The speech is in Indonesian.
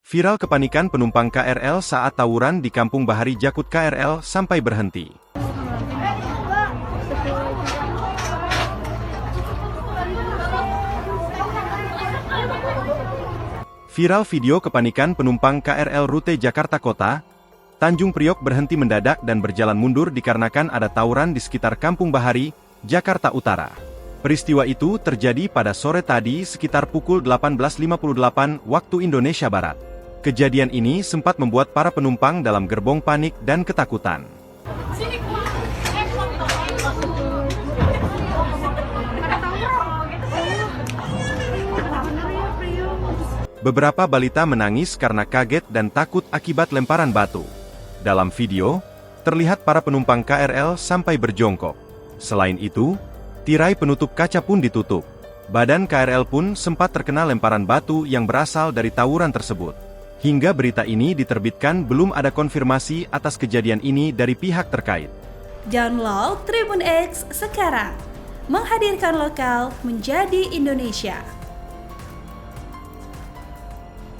Viral kepanikan penumpang KRL saat tawuran di Kampung Bahari Jakut KRL sampai berhenti. Viral video kepanikan penumpang KRL rute Jakarta Kota, Tanjung Priok berhenti mendadak dan berjalan mundur dikarenakan ada tawuran di sekitar Kampung Bahari, Jakarta Utara. Peristiwa itu terjadi pada sore tadi sekitar pukul 18.58 waktu Indonesia Barat. Kejadian ini sempat membuat para penumpang dalam gerbong panik dan ketakutan. Beberapa balita menangis karena kaget dan takut akibat lemparan batu. Dalam video, terlihat para penumpang KRL sampai berjongkok. Selain itu, tirai penutup kaca pun ditutup. Badan KRL pun sempat terkena lemparan batu yang berasal dari tawuran tersebut. Hingga berita ini diterbitkan belum ada konfirmasi atas kejadian ini dari pihak terkait. Download Tribun X sekarang, menghadirkan lokal menjadi Indonesia.